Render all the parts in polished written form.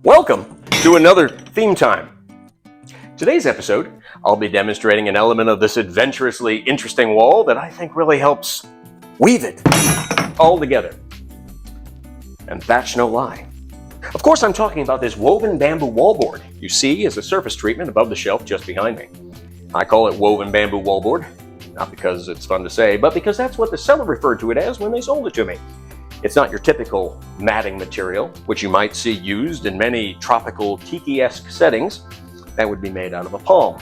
Welcome to another theme time. Today's episode, I'll be demonstrating an element of this adventurously interesting wall that I think really helps weave it all together. And that's no lie. Of course, I'm talking about this woven bamboo wallboard you see as a surface treatment above the shelf just behind me. I call it woven bamboo wallboard, not because it's fun to say, but because that's what the seller referred to it as when they sold it to me. It's not your typical matting material, which you might see used in many tropical Tiki-esque settings. That would be made out of a palm.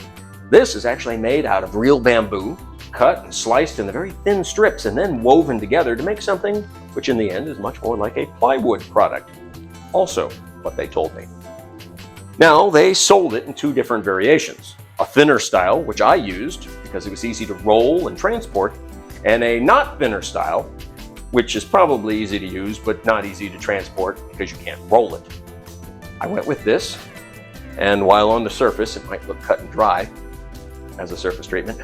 This is actually made out of real bamboo, cut and sliced into very thin strips and then woven together to make something which in the end is much more like a plywood product. Also, what they told me. Now, they sold it in two different variations. A thinner style, which I used because it was easy to roll and transport, and a not thinner style, which is probably easy to use, but not easy to transport because you can't roll it. I went with this, and while on the surface it might look cut and dry as a surface treatment,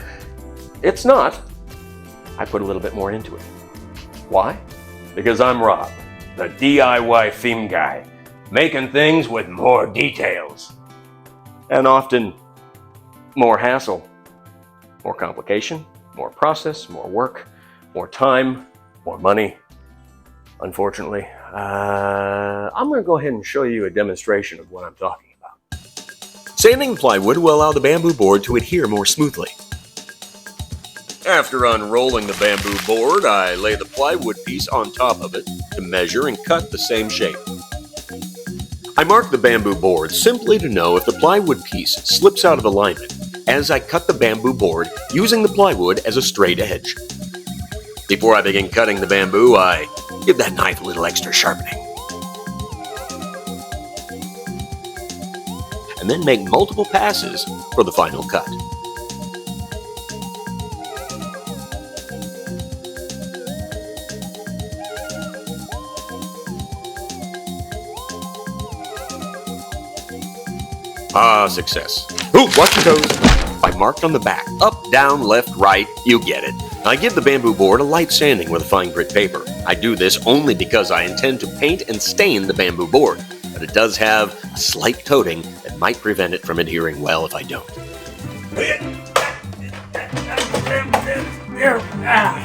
it's not. I put a little bit more into it. Why? Because I'm Rob, the DIY theme guy, making things with more details. And often more hassle, more complication, more process, more work, more time, more money. Unfortunately, I'm going to go ahead and show you a demonstration of what I'm talking about. Sanding plywood will allow the bamboo board to adhere more smoothly. After unrolling the bamboo board, I lay the plywood piece on top of it to measure and cut the same shape. I mark the bamboo board simply to know if the plywood piece slips out of alignment as I cut the bamboo board using the plywood as a straight edge. Before I begin cutting the bamboo, I give that knife a little extra sharpening. And then make multiple passes for the final cut. Success. Ooh, watch your toes. I marked on the back, up, down, left, right, you get it. I give the bamboo board a light sanding with a fine grit paper. I do this only because I intend to paint and stain the bamboo board, but it does have a slight coating that might prevent it from adhering well if I don't.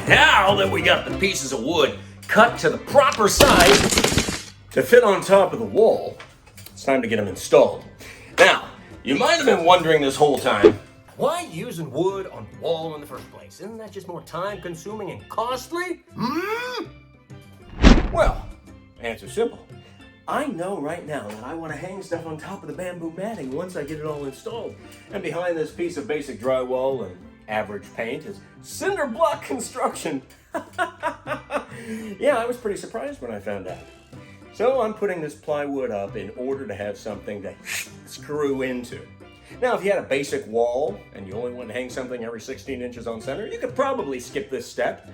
Now that we got the pieces of wood cut to the proper size to fit on top of the wall, it's time to get them installed. Now, you might have been wondering this whole time, why using wood on the wall in the first place? Isn't that just more time consuming and costly? Well, answer's simple. I know right now that I want to hang stuff on top of the bamboo matting once I get it all installed. And behind this piece of basic drywall and average paint is cinder block construction. Yeah, I was pretty surprised when I found out. So I'm putting this plywood up in order to have something to screw into. Now, if you had a basic wall and you only want to hang something every 16 inches on center, you could probably skip this step,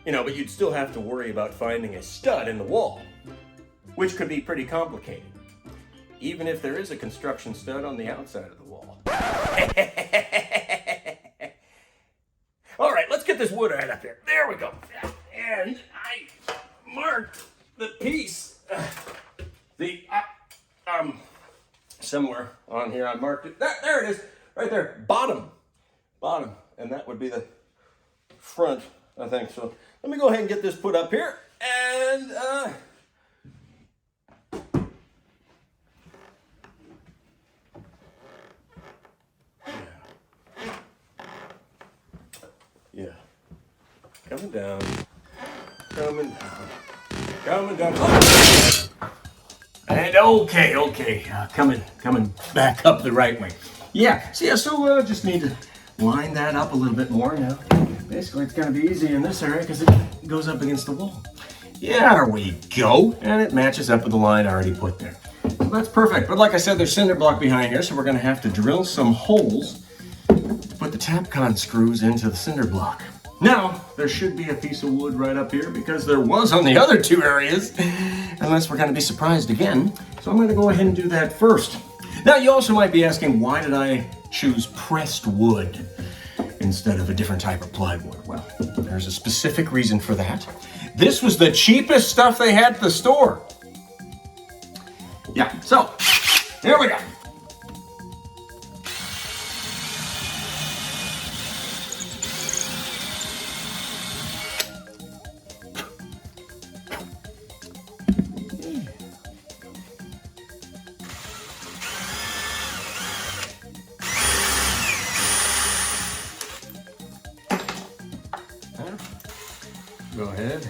but you'd still have to worry about finding a stud in the wall, which could be pretty complicated, even if there is a construction stud on the outside of the wall. All right, let's get this wood right up here. There we go. And I marked the piece. Somewhere on here I marked it. There it is, right there, bottom, and that would be the front, I think. So let me go ahead and get this put up here, and yeah, coming down. And okay, coming back up the right way. Yeah, so just need to line that up a little bit more now. Basically, it's going to be easy in this area because it goes up against the wall. Yeah, there we go. And it matches up with the line I already put there. So that's perfect. But like I said, there's cinder block behind here, so we're going to have to drill some holes to put the Tapcon screws into the cinder block. Now, there should be a piece of wood right up here because there was on the other two areas, unless we're going to be surprised again. So I'm going to go ahead and do that first. Now, you also might be asking, why did I choose pressed wood instead of a different type of plywood? Well, there's a specific reason for that. This was the cheapest stuff they had at the store. Yeah, so, here we go. Go ahead.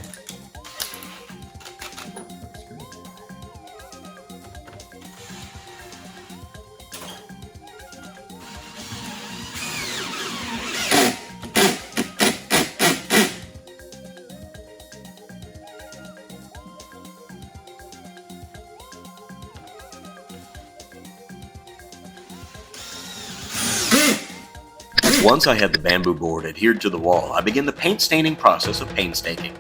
Once I had the bamboo board adhered to the wall, I began the paint staining process of painstaking.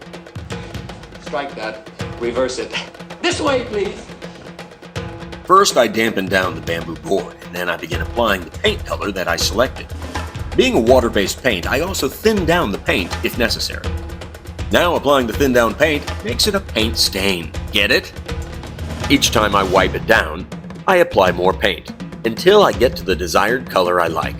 Strike that. Reverse it. This way, please. First, I dampened down the bamboo board, and then I began applying the paint color that I selected. Being a water-based paint, I also thinned down the paint if necessary. Now applying the thinned down paint makes it a paint stain. Get it? Each time I wipe it down, I apply more paint, until I get to the desired color I like.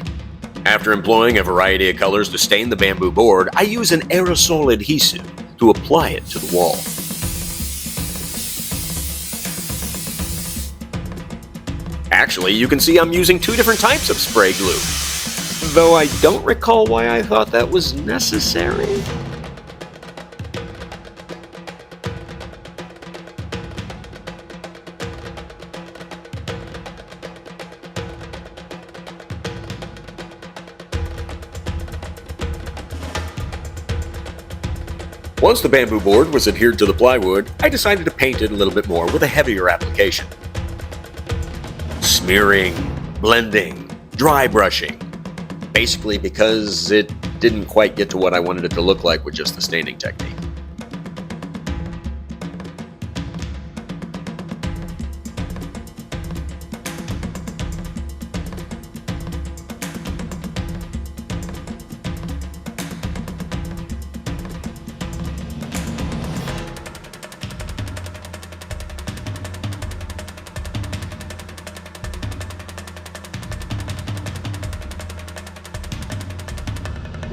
After employing a variety of colors to stain the bamboo board, I use an aerosol adhesive to apply it to the wall. Actually, you can see I'm using two different types of spray glue, though I don't recall why I thought that was necessary. Once the bamboo board was adhered to the plywood, I decided to paint it a little bit more with a heavier application. Smearing, blending, dry brushing. Basically because it didn't quite get to what I wanted it to look like with just the staining technique.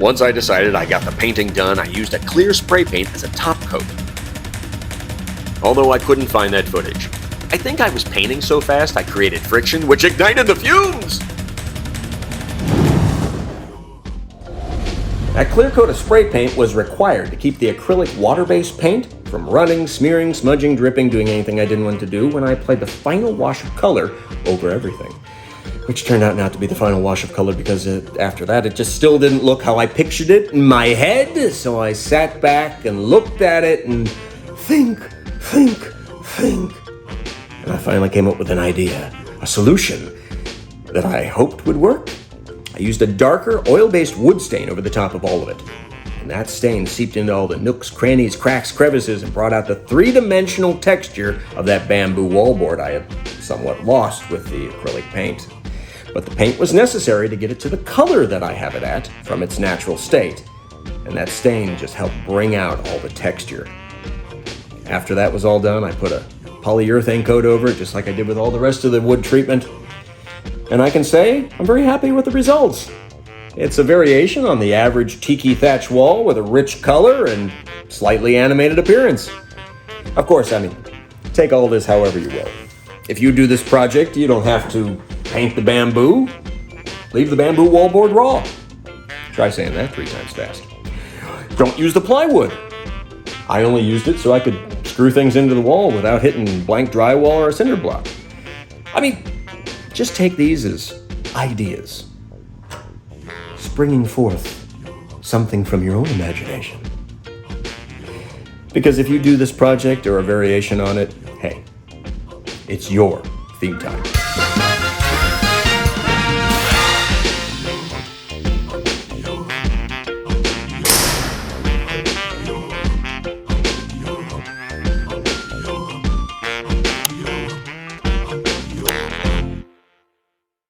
Once I decided I got the painting done, I used a clear spray paint as a top coat. Although I couldn't find that footage. I think I was painting so fast I created friction, which ignited the fumes! That clear coat of spray paint was required to keep the acrylic water-based paint from running, smearing, smudging, dripping, doing anything I didn't want to do when I applied the final wash of color over everything. Which turned out not to be the final wash of color because after that it just still didn't look how I pictured it in my head. So I sat back and looked at it and think. And I finally came up with an idea, a solution that I hoped would work. I used a darker oil-based wood stain over the top of all of it. And that stain seeped into all the nooks, crannies, cracks, crevices, and brought out the three-dimensional texture of that bamboo wallboard I had somewhat lost with the acrylic paint. But the paint was necessary to get it to the color that I have it at from its natural state. And that stain just helped bring out all the texture. After that was all done, I put a polyurethane coat over it, just like I did with all the rest of the wood treatment. And I can say I'm very happy with the results. It's a variation on the average Tiki thatch wall with a rich color and slightly animated appearance. Of course, take all this however you will. If you do this project, you don't have to paint the bamboo. Leave the bamboo wallboard raw. Try saying that 3 times fast. Don't use the plywood. I only used it so I could screw things into the wall without hitting blank drywall or a cinder block. Just take these as ideas. Springing forth something from your own imagination. Because if you do this project or a variation on it, hey, it's your theme time.